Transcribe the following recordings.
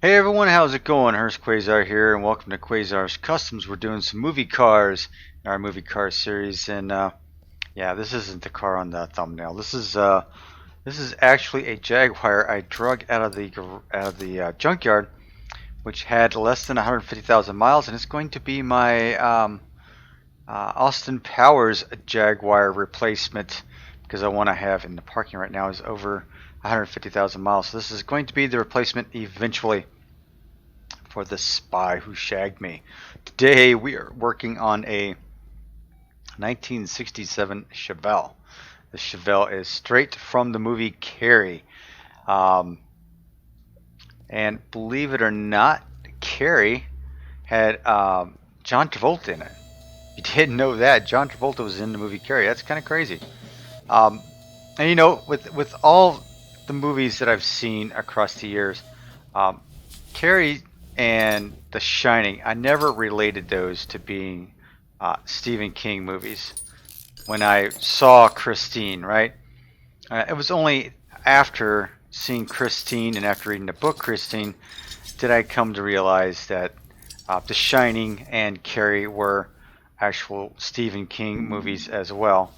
Hey everyone, how's it going? Hurst Quayzar here, and welcome to Quayzar's Customs. We're doing some movie cars in our movie car series, and yeah, this isn't the car on the thumbnail. This is actually a Jaguar I drug out of the junkyard, which had less than 150,000 miles, and it's going to be my Austin Powers Jaguar replacement because the one I have in the parking right now is over 150,000 miles. So this is going to be the replacement eventually for the spy who shagged me. Today we are working on a 1967 Chevelle. The Chevelle is straight from the movie Carrie. Um, and believe it or not, Carrie had John Travolta in it. You didn't know that. John Travolta was in the movie Carrie. That's kind of crazy. Um, and with all the movies that I've seen across the years, um, Carrie and The Shining, I never related those to being Stephen King movies. When I saw Christine, right? It was only after seeing Christine and after reading the book Christine did I come to realize that The Shining and Carrie were actual Stephen King movies as well.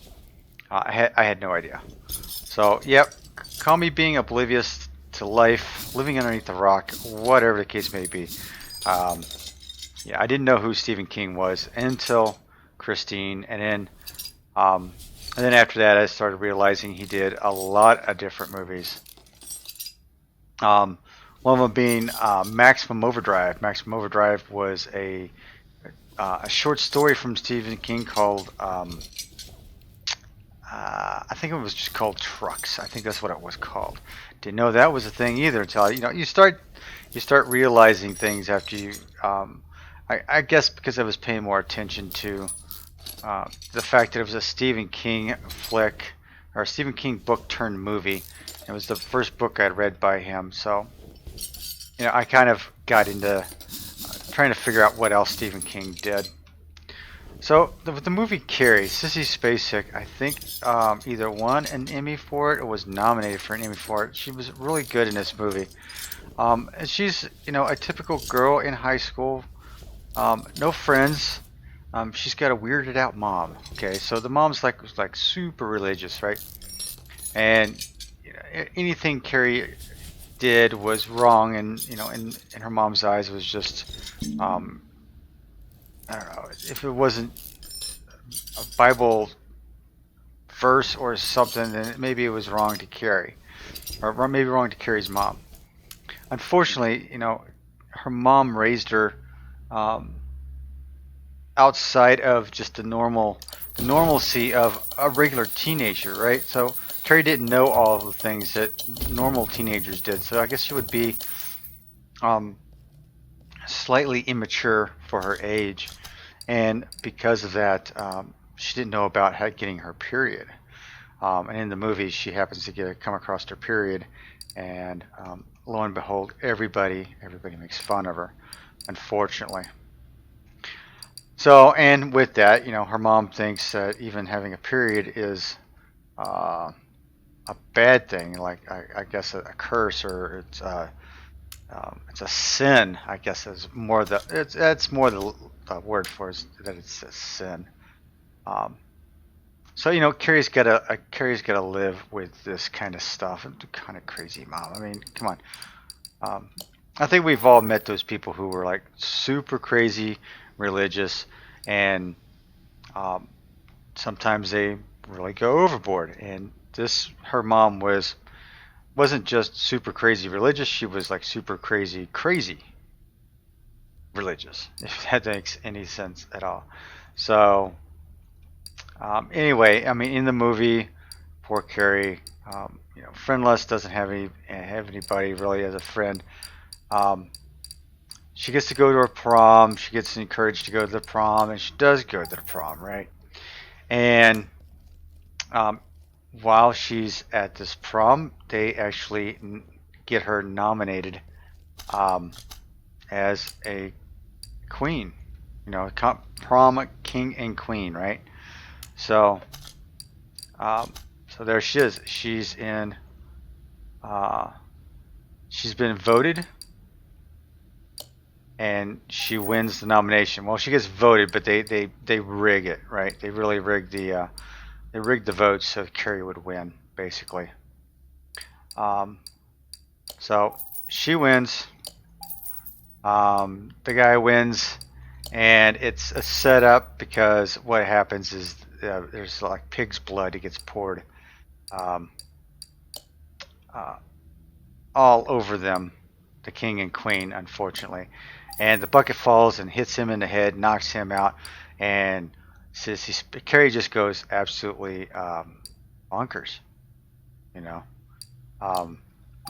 I had no idea. So, yep, call me being oblivious to life, living underneath a rock, whatever the case may be. Um, yeah, I didn't know who Stephen King was until Christine, um, and then after that, I started realizing he did a lot of different movies. Um, one of them being Maximum Overdrive. Maximum Overdrive was a short story from Stephen King called I think it was just called Trucks. I think that's what it was called. Didn't know that was a thing either until you start realizing things after you. I guess because I was paying more attention to the fact that it was a Stephen King flick or a Stephen King book turned movie. It was the first book I'd read by him, so I kind of got into trying to figure out what else Stephen King did. So with the movie Carrie, Sissy Spacek, I think either won an Emmy for it or was nominated for an Emmy for it. She was really good in this movie. And she's a typical girl in high school, no friends. She's got a weirded out mom. Okay, so the mom's like super religious, right? And anything Carrie did was wrong, and in her mom's eyes was just I don't know if it wasn't a Bible verse or something, then maybe it was wrong to Carrie, or maybe wrong to Carrie's mom. Unfortunately, her mom raised her um, outside of just the normalcy of a regular teenager, right? So Carrie didn't know all of the things that normal teenagers did. So I guess she would be um, slightly immature for her age, and because of that, she didn't know about getting her period. And in the movie, she happens to come across her period, and lo and behold, everybody makes fun of her, unfortunately. So, and with that, her mom thinks that even having a period is uh, a bad thing, like I guess a curse, or it's a sin. I guess is more it's more the word for it, that it's a sin. Um, so Carrie's got to live with this kind of stuff. Kind of crazy mom. I mean, come on. Um, I think we've all met those people who were like super crazy religious, and um, sometimes they really go overboard. And her mom wasn't just super crazy religious; she was like super crazy religious. If that makes any sense at all. So anyway, I mean, in the movie, poor Carrie, friendless, doesn't have anybody really as a friend. Um, she gets to go to her prom. She gets encouraged to go to the prom, and she does go to the prom, right? And um, while she's at this prom, they actually get her nominated um, as a queen. Prom king and queen, right? So, um, so there she is. Uh, she's been voted and she wins the nomination. Well, she gets voted, but they rig it, right? They really rig the votes so Carrie would win, basically. So she wins. The guy wins, and it's a setup because what happens is there's like pig's blood. It gets poured all over them, the king and queen, unfortunately. And the bucket falls and hits him in the head, knocks him out, and Carrie just goes absolutely bonkers. You know, I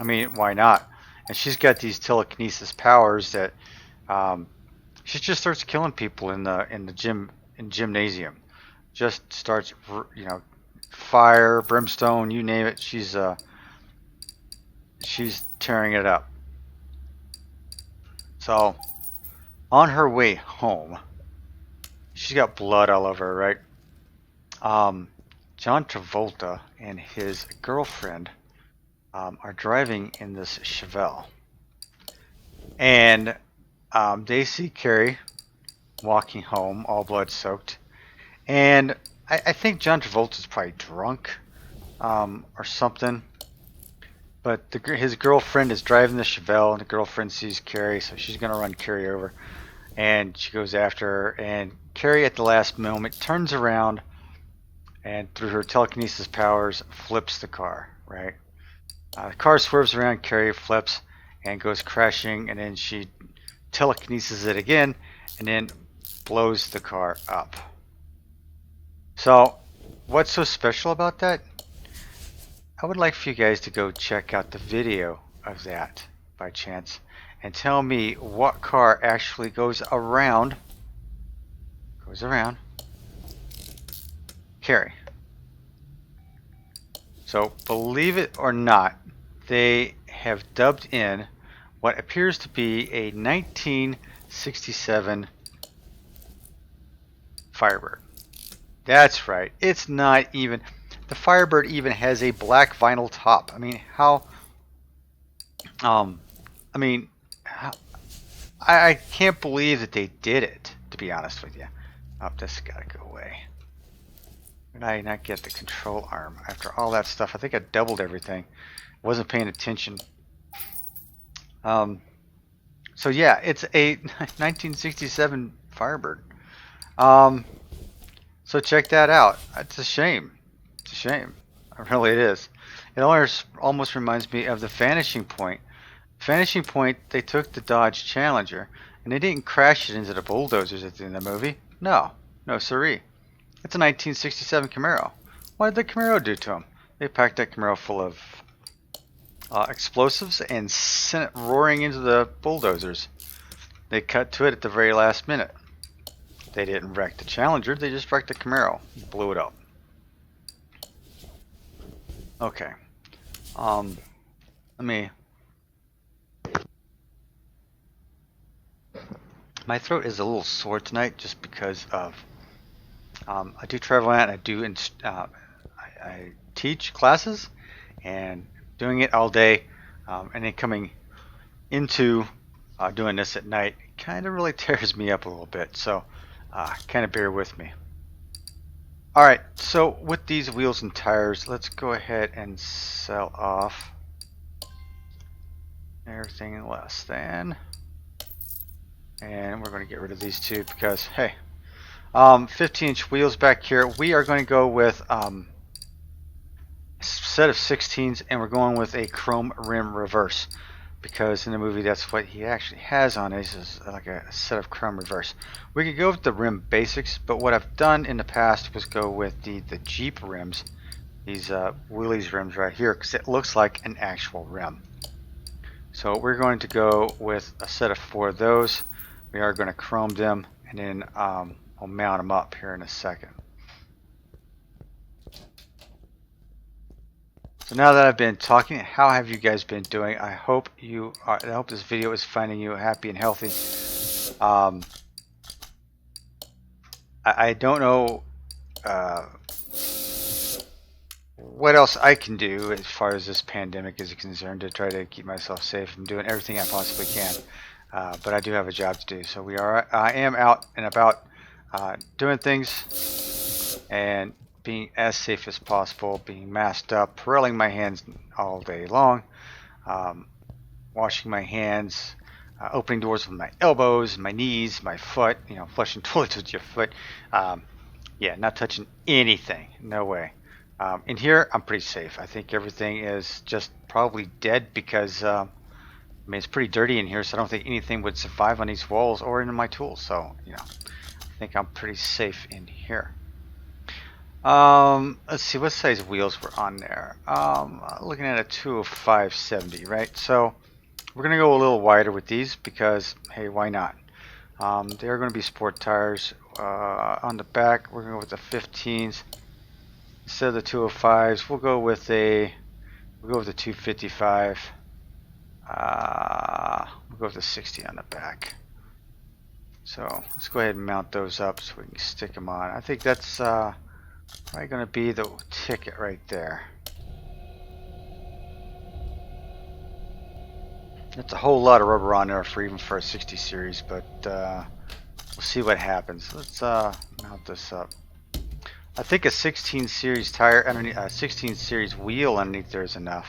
mean, why not? And she's got these telekinesis powers that she just starts killing people in the gymnasium. Just starts, fire, brimstone, you name it. She's tearing it up. So on her way home, she's got blood all over her, right? John Travolta and his girlfriend are driving in this Chevelle, and they see Carrie walking home, all blood soaked, and I think John Travolta's probably drunk or something. But his girlfriend is driving the Chevelle, and the girlfriend sees Carrie, so she's going to run Carrie over. And she goes after her, and Carrie at the last moment turns around and through her telekinesis powers flips the car, right? The car swerves around, Carrie flips and goes crashing, and then she telekinesis it again and then blows the car up. So what's so special about that? I would like for you guys to go check out the video of that by chance and tell me what car actually goes around Carrie. So believe it or not, they have dubbed in what appears to be a 1967 Firebird. That's right. It's not even... The Firebird even has a black vinyl top. I mean, I can't believe that they did it, to be honest with you. Oh, this gotta go away. Did I not get the control arm? After all that stuff, I think I doubled everything. Wasn't paying attention. So yeah, it's a 1967 Firebird. So check that out. It's a shame. It's a shame. Really, it is. It almost reminds me of the Vanishing Point. Vanishing Point, they took the Dodge Challenger and they didn't crash it into the bulldozers at the end of the movie. No siree. It's a 1967 Camaro. What did the Camaro do to them? They packed that Camaro full of explosives and sent it roaring into the bulldozers. They cut to it at the very last minute. They didn't wreck the Challenger, they just wrecked the Camaro. Blew it up. Okay. My throat is a little sore tonight just because of I do travel out and I teach classes and doing it all day, and then coming into doing this at night kind of really tears me up a little bit, so kind of bear with me. Alright, so with these wheels and tires, let's go ahead and sell off everything less than, and we're going to get rid of these two because, hey, 15-inch wheels back here. We are going to go with a set of 16s, and we're going with a chrome rim reverse because in the movie that's what he actually has on it, is like a set of chrome reverse. We could go with the rim basics, but what I've done in the past was go with the Jeep rims, these Willys rims right here, because it looks like an actual rim. So we're going to go with a set of 4 of those. We are going to chrome them, and then I'll mount them up here in a second. So now that I've been talking, how have you guys been doing? I hope this video is finding you happy and healthy. I don't know what else I can do as far as this pandemic is concerned to try to keep myself safe. I'm doing everything I possibly can. but I do have a job to do. So I am out and about doing things and being as safe as possible, being masked up, pearling my hands all day long, washing my hands, opening doors with my elbows, my knees, my foot, flushing toilets with your foot. Yeah, not touching anything. No way. In here, I'm pretty safe. I think everything is just probably dead because I mean, it's pretty dirty in here, so I don't think anything would survive on these walls or in my tools. So, I think I'm pretty safe in here. Let's see, what size wheels were on there? Looking at a 205/70, right? So we're gonna go a little wider with these because, hey, why not? They are going to be sport tires. On the back, we're going to go with the 15s instead of the 205s. We'll go with the 255. We'll go with the 60 on the back. So let's go ahead and mount those up so we can stick them on. I think that's probably going to be the ticket right there. That's a whole lot of rubber on there even for a 60 series, but we'll see what happens. Let's mount this up. I think a 16 series tire underneath, a 16 series wheel underneath there is enough.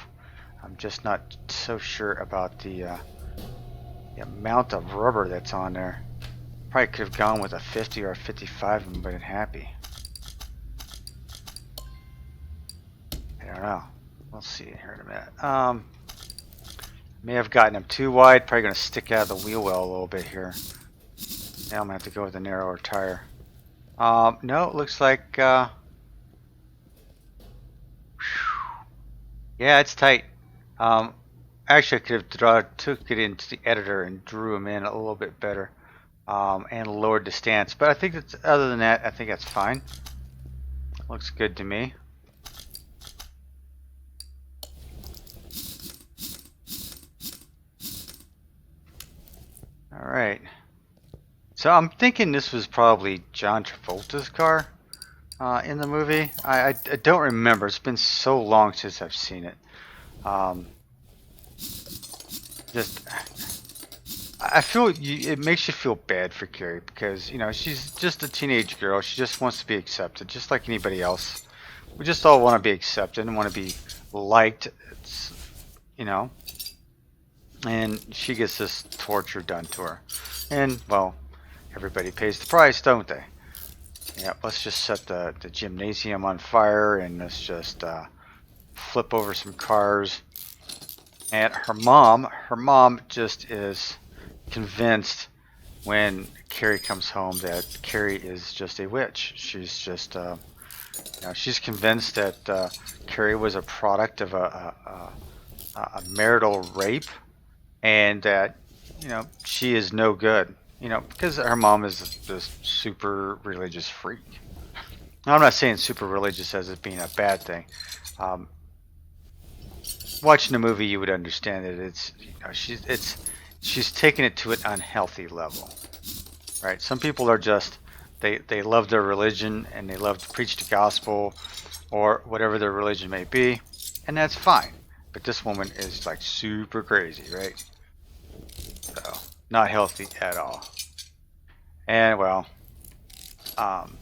I'm just not so sure about the amount of rubber that's on there. Probably could have gone with a 50 or a 55 and been happy. I don't know. We'll see here in a minute. May have gotten them too wide. Probably going to stick out of the wheel well a little bit here. Now I'm going to have to go with a narrower tire. No, it looks like... yeah, it's tight. Actually, I could have took it into the editor and drew them in a little bit better. And lowered the stance. But I think that's, other than that, I think that's fine. Looks good to me. Alright. So I'm thinking this was probably John Travolta's car in the movie. I don't remember. It's been so long since I've seen it. I feel it makes you feel bad for Carrie because she's just a teenage girl. She just wants to be accepted, just like anybody else. We just all want to be accepted and want to be liked. It's, and she gets this torture done to her. And well, everybody pays the price, don't they? Yeah, let's just set the gymnasium on fire and let's just flip over some cars. And her mom just is convinced when Carrie comes home that Carrie is just a witch. She's just, she's convinced that Carrie was a product of a marital rape, and that she is no good. Because her mom is this super religious freak. Now, I'm not saying super religious as it being a bad thing. Watching the movie, you would understand that it's she's taking it to an unhealthy level, right? Some people are just they love their religion and they love to preach the gospel or whatever their religion may be, and that's fine. But this woman is like super crazy, right? So not healthy at all. And well,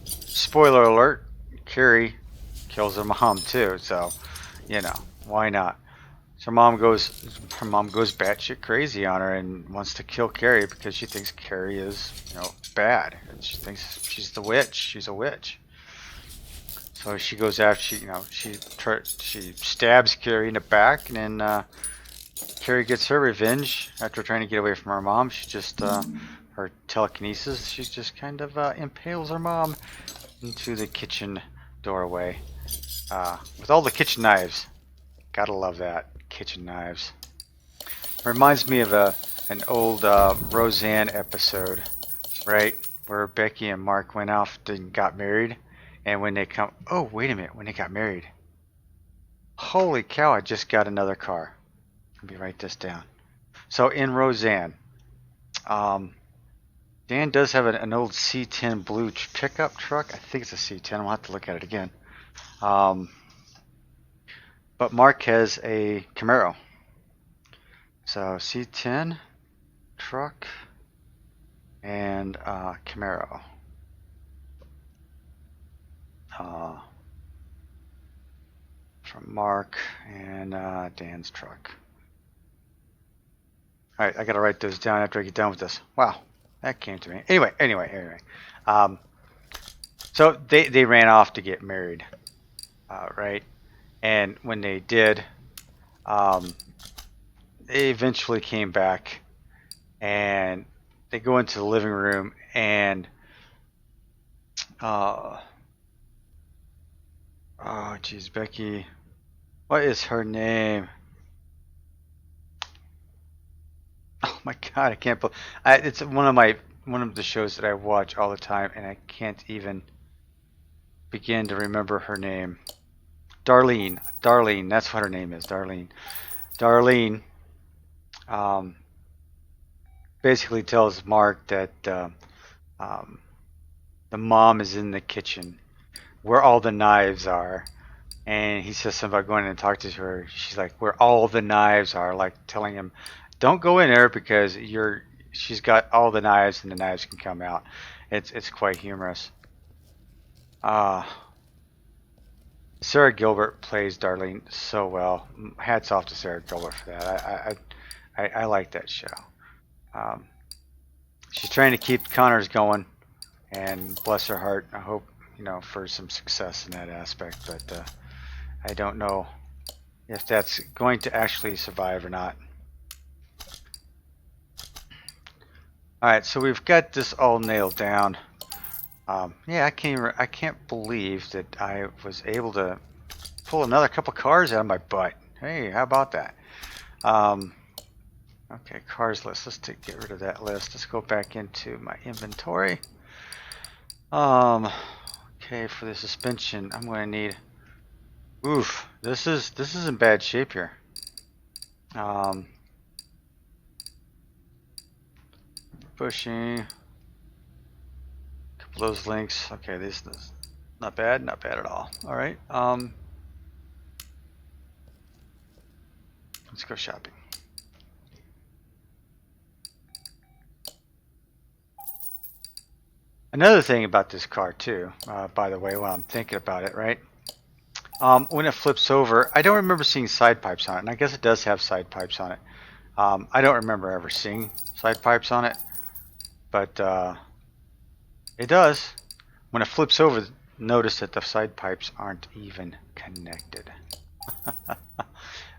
spoiler alert: Carrie kills her mom too. So why not? So her mom goes batshit crazy on her and wants to kill Carrie because she thinks Carrie is, bad. And she thinks she's the witch. She's a witch. So she goes after, she stabs Carrie in the back, and then Carrie gets her revenge after trying to get away from her mom. She just, her telekinesis, she just kind of impales her mom into the kitchen doorway with all the kitchen knives. Gotta love that. Kitchen knives. Reminds me of an old Roseanne episode, right? Where Becky and Mark went off and got married. And when they come... Oh, wait a minute. When they got married. Holy cow, I just got another car. Let me write this down. So in Roseanne, Dan does have an old C10 blue pickup truck. I think it's a C10. I'll have to look at it again. But Mark has a Camaro. So C10 truck and Camaro. From Mark and Dan's truck. All right, I gotta write those down after I get done with this. Wow, that came to me. Anyway. So they ran off to get married, right? And when they did, they eventually came back, and they go into the living room, and oh geez, Becky, what is her name? Oh my God, I can't believe it's one of the shows that I watch all the time, and I can't even begin to remember her name. Darlene, that's what her name is, Darlene. Darlene basically tells Mark that the mom is in the kitchen where all the knives are, and he says something about going in and talk to her. She's like, where all the knives are, like telling him, don't go in there because she's got all the knives and the knives can come out. It's quite humorous. Sarah Gilbert plays Darlene so well. Hats off to Sarah Gilbert for that. I like that show. She's trying to keep Connors going, and bless her heart, I hope for some success in that aspect. But I don't know if that's going to actually survive or not. Alright, so we've got this all nailed down. Yeah, I can't believe that I was able to pull another couple cars out of my butt. Hey, how about that? Okay, cars list. Let's get rid of that list. Let's go back into my inventory. Okay, for the suspension, I'm going to need. Oof, this is in bad shape here. Bushing. Couple of those links. Okay, this is not bad at all. All right. Let's go shopping. Another thing about this car too, by the way, while I'm thinking about it, right? When it flips over, I don't remember seeing side pipes on it, and I guess it does have side pipes on it. I don't remember ever seeing side pipes on it, but it does. When it flips over, notice that the side pipes aren't even connected.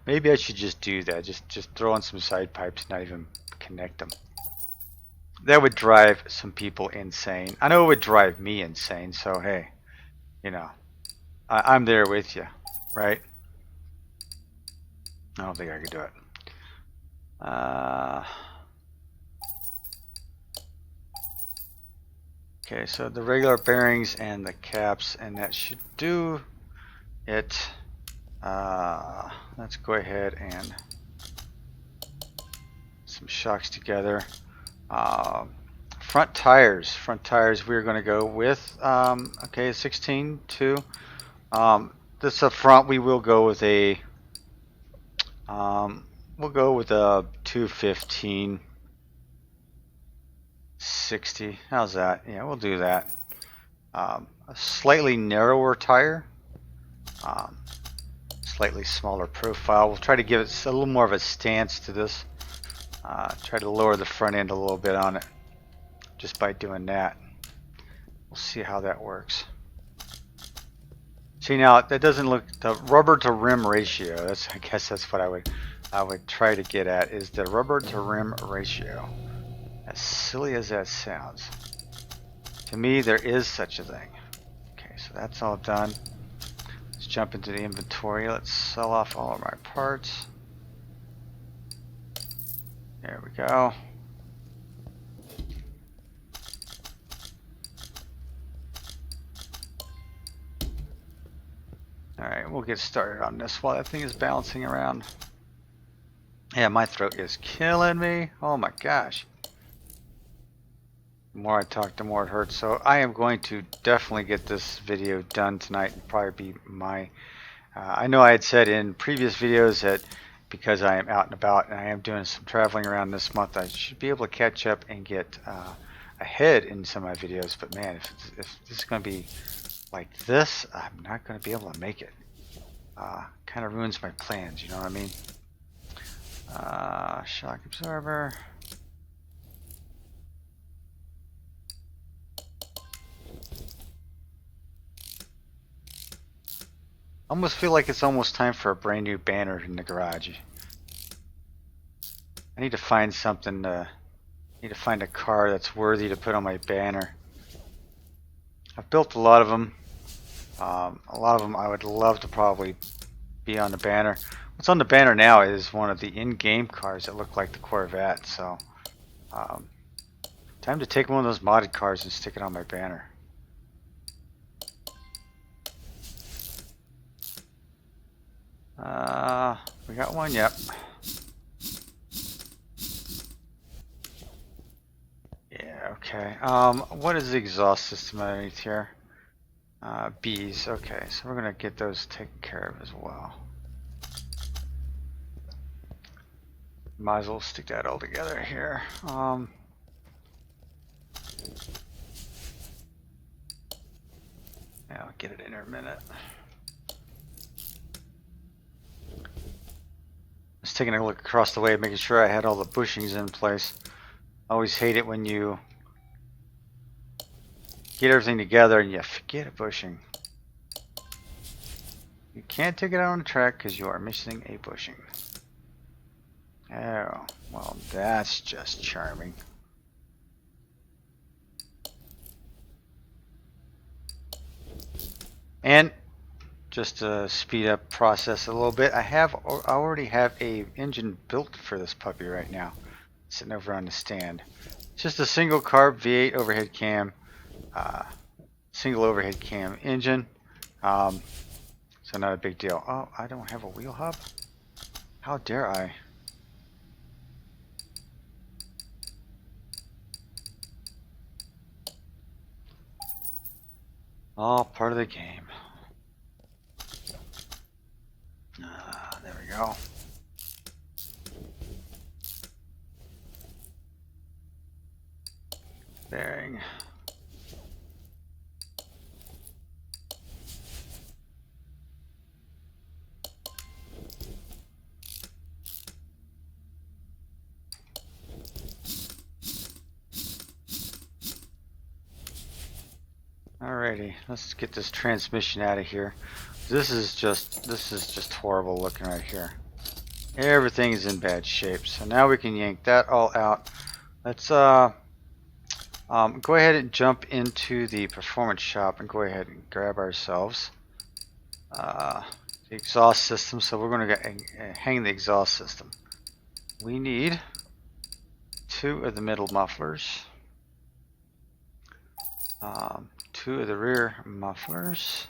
Maybe I should just do that. Just throw on some side pipes and not even connect them. That would drive some people insane. I know it would drive me insane, so hey, I'm there with you, right? I don't think I could do it. Okay, so the regular bearings and the caps, and that should do it. Let's go ahead and some shocks together. Front tires we're going to go with okay, 16 2. This up front we will go with a 215 60. How's that? Yeah, we'll do that. A slightly narrower tire, slightly smaller profile. We'll try to give it a little more of a stance to this. Try to lower the front end a little bit on it just by doing that. We'll see how that works. See, now that doesn't look, the rubber to rim ratio, I guess that's what I would try to get at, is the rubber to rim ratio. As silly as that sounds, to me there is such a thing. Okay, so that's all done. Let's jump into the inventory. Let's sell off all of my parts. There we go. Alright, we'll get started on this while that thing is bouncing around. Yeah, my throat is killing me. Oh my gosh. The more I talk, the more it hurts. So I am going to definitely get this video done tonight and probably be my... I know I had said in previous videos that because I am out and about and I am doing some traveling around this month, I should be able to catch up and get ahead in some of my videos. But man, if this is going to be like this, I'm not going to be able to make it. Kind of ruins my plans, you know what I mean? Shock absorber. Almost feel like it's almost time for a brand new banner in the garage. I need to find something. Need to find a car that's worthy to put on my banner. I've built a lot of them. A lot of them I would love to probably be on the banner. What's on the banner now is one of the in-game cars that look like the Corvette. So, time to take one of those modded cars and stick it on my banner. We got one, yep. Yeah, okay. What is the exhaust system underneath here? Bees, okay, so we're gonna get those taken care of as well. Might as well stick that all together here. Yeah, I'll get it in a minute. Just taking a look across the way, making sure I had all the bushings in place. I always hate it when you get everything together and you forget a bushing. You can't take it out on the track because you are missing a bushing. Oh, well, that's just charming. And just to speed up process a little bit, I already have a engine built for this puppy right now, sitting over on the stand. It's just a single carb V8 overhead cam, single overhead cam engine, so not a big deal. Oh, I don't have a wheel hub? How dare I? All part of the game. There we go. Bearing. Alrighty, let's get this transmission out of here. This is just horrible looking right here. Everything is in bad shape. So now we can yank that all out. Let's go ahead and jump into the performance shop and go ahead and grab ourselves the exhaust system. So we're going to hang the exhaust system. We need 2 of the middle mufflers. 2 of the rear mufflers.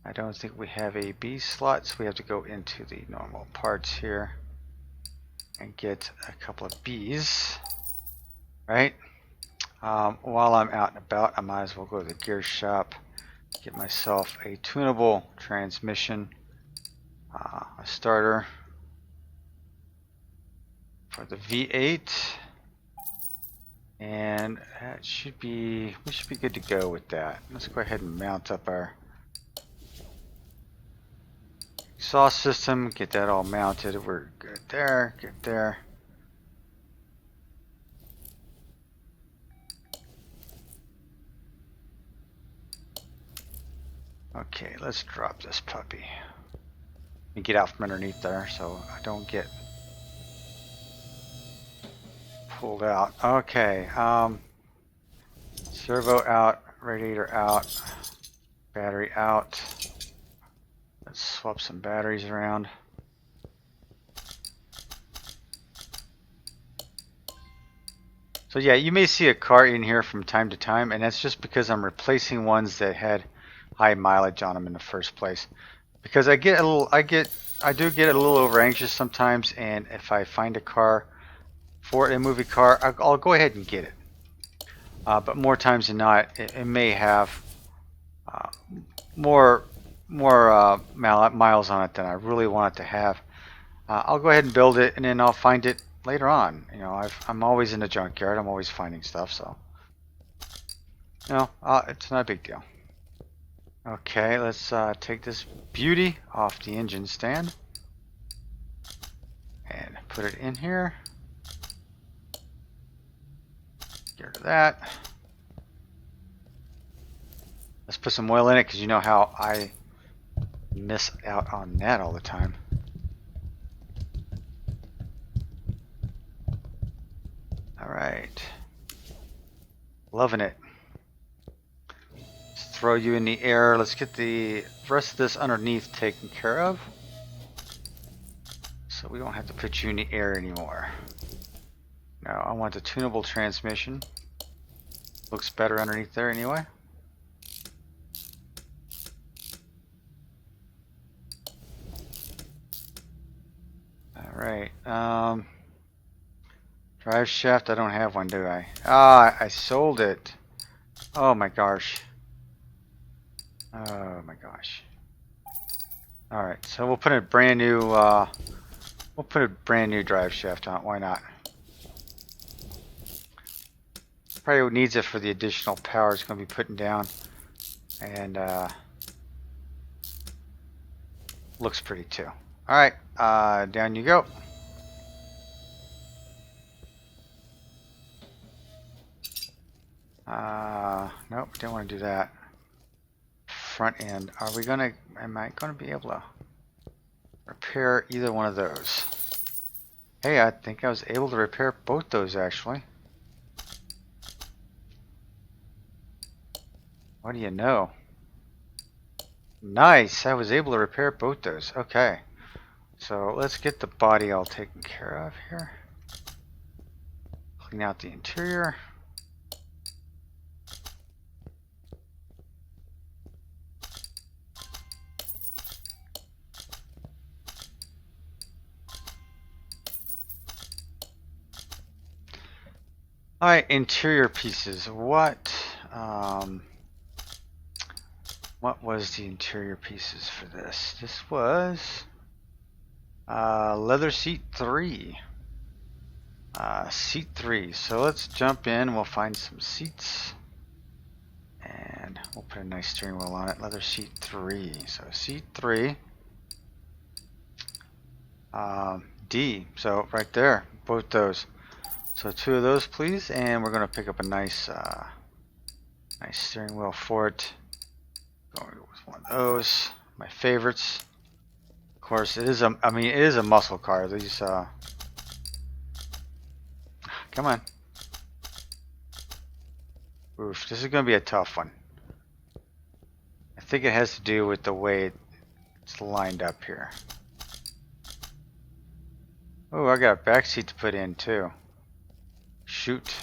I don't think we have a B slot, so we have to go into the normal parts here and get a couple of Bs, right? While I'm out and about, I might as well go to the gear shop, get myself a tunable transmission, a starter for the V8. And that should be, we should be good to go with that. Let's go ahead and mount up our exhaust system, get that all mounted. We're good there, good there. Okay, let's drop this puppy. Let me get out from underneath there so I don't get pulled out. Okay, servo out, radiator out, battery out. Let's swap some batteries around. So yeah, you may see a car in here from time to time, and that's just because I'm replacing ones that had high mileage on them in the first place. Because I do get a little over anxious sometimes, and if I find a car for a movie car, I'll go ahead and get it. But more times than not, it may have more miles on it than I really want it to have. I'll go ahead and build it, and then I'll find it later on. You know, I'm always in the junkyard. I'm always finding stuff, so no, it's not a big deal. Okay, let's take this beauty off the engine stand and put it in here. Get rid of that. Let's put some oil in it because you know how I miss out on that all the time. Alright. Loving it. Let's throw you in the air. Let's get the rest of this underneath taken care of. So we don't have to put you in the air anymore. Now I want the tunable transmission. Looks better underneath there anyway. Alright. Drive shaft, I don't have one, do I? Ah, I sold it. Oh my gosh. Oh my gosh. Alright, so we'll put a brand new drive shaft on it, why not? Probably needs it for the additional power it's going to be putting down. And looks pretty too. Alright, down you go. Nope, don't want to do that. Front end. Am I gonna be able to repair either one of those? Hey, I think I was able to repair both those actually. What do you know? Nice, I was able to repair both those. Okay. So let's get the body all taken care of here. Clean out the interior. Alright, interior pieces. What was the interior pieces for this? This was leather seat 3. Seat 3. So let's jump in. We'll find some seats. And we'll put a nice steering wheel on it. Leather seat 3. So seat 3. D. So right there. Both those. So 2 of those, please, and we're going to pick up a nice, nice steering wheel for it. Going with one of those, my favorites. Of course, it is a. I mean, it is a muscle car. These, come on. Oof, this is going to be a tough one. I think it has to do with the way it's lined up here. Oh, I got a back seat to put in too. Shoot.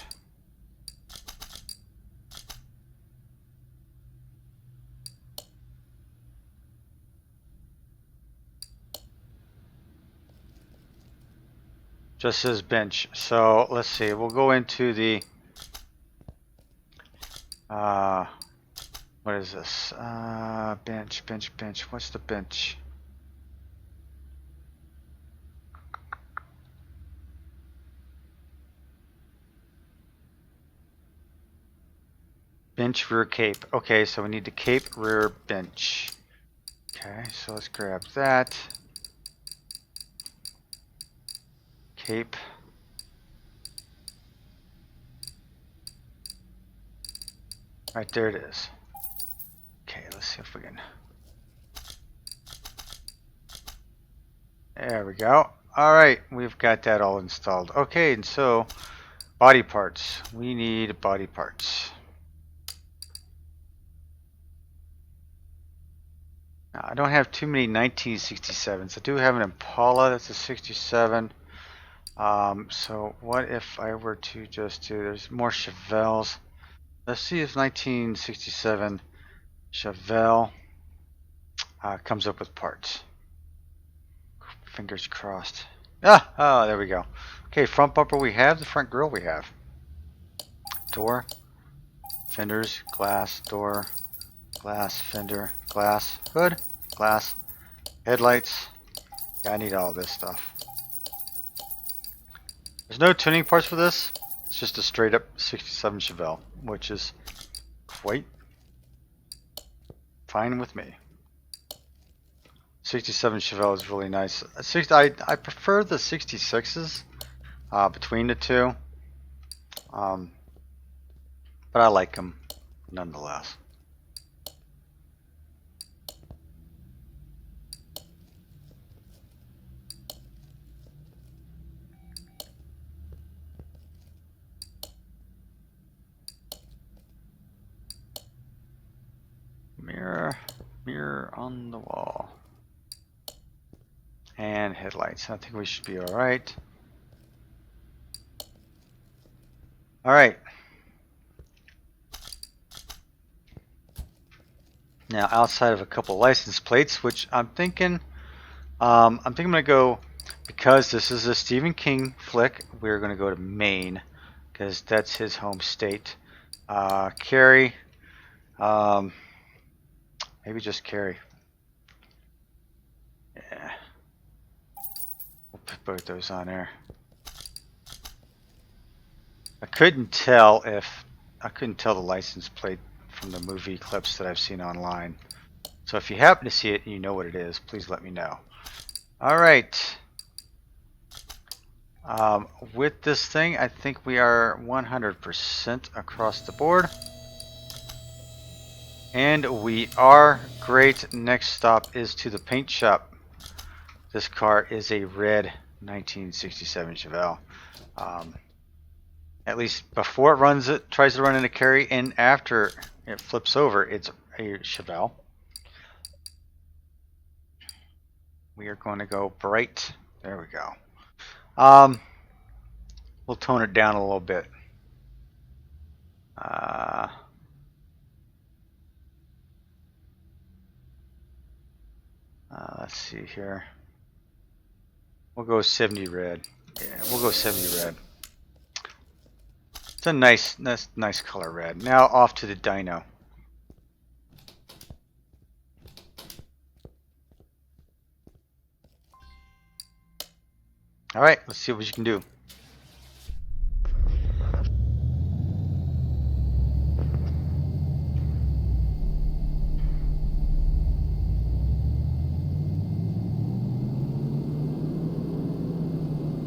Just says bench. So let's see. We'll go into the what is this? Bench. What's the bench? Bench rear cape. Okay, so we need the cape rear bench. Okay, so let's grab that. Cape. Right there it is. Okay, let's see if we can. There we go. Alright, we've got that all installed. Okay, and so body parts. We need body parts. Now, I don't have too many 1967s. I do have an Impala, that's a 67. So what if I were to just do, there's more Chevelles. Let's see if 1967 Chevelle comes up with parts. Fingers crossed. Oh, there we go. Okay, front bumper we have, the front grille we have. Door, fenders, glass, door, glass, fender, glass, hood, glass, headlights. Yeah, I need all this stuff. There's no tuning parts for this. It's just a straight up 67 Chevelle, which is quite fine with me. 67 Chevelle is really nice. I prefer the 66s between the two, but I like them nonetheless. Mirror on the wall. And headlights. I think we should be alright. Alright. Now outside of a couple license plates, which I'm thinking I'm gonna go, because this is a Stephen King flick, we're gonna go to Maine, because that's his home state. Carrie, maybe just Carrie. Yeah. We'll put both those on there. I couldn't tell the license plate from the movie clips that I've seen online. So if you happen to see it and you know what it is, please let me know. Alright. With this thing, I think we are 100% across the board. And we are great. Next stop is to the paint shop. This car is a red 1967 Chevelle. At least before it tries to run into Carrie, and after it flips over, it's a Chevelle. We are going to go bright. There we go. We'll tone it down a little bit. Let's see here. We'll go 70 red. Yeah, we'll go 70 red. It's a nice color red. Now off to the dyno. All right, let's see what you can do.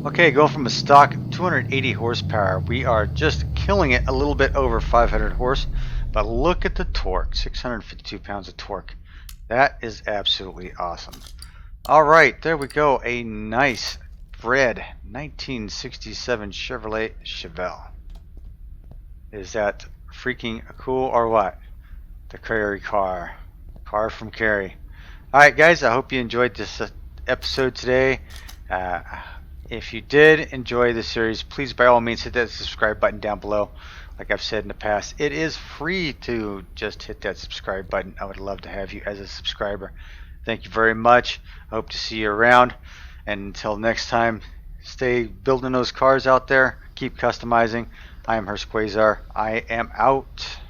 Okay, going from a stock 280 horsepower, we are just killing it a little bit over 500 horse, but look at the torque, 652 pounds of torque. That is absolutely awesome. All right, there we go, a nice red 1967 Chevrolet Chevelle. Is that freaking cool or what? The Carrie car from Carrie. All right, guys, I hope you enjoyed this episode today. If you did enjoy the series, please by all means hit that subscribe button down below. Like I've said in the past, it is free to just hit that subscribe button. I would love to have you as a subscriber. Thank you very much. I hope to see you around. And until next time, stay building those cars out there. Keep customizing. I am Hurst Quayzar. I am out.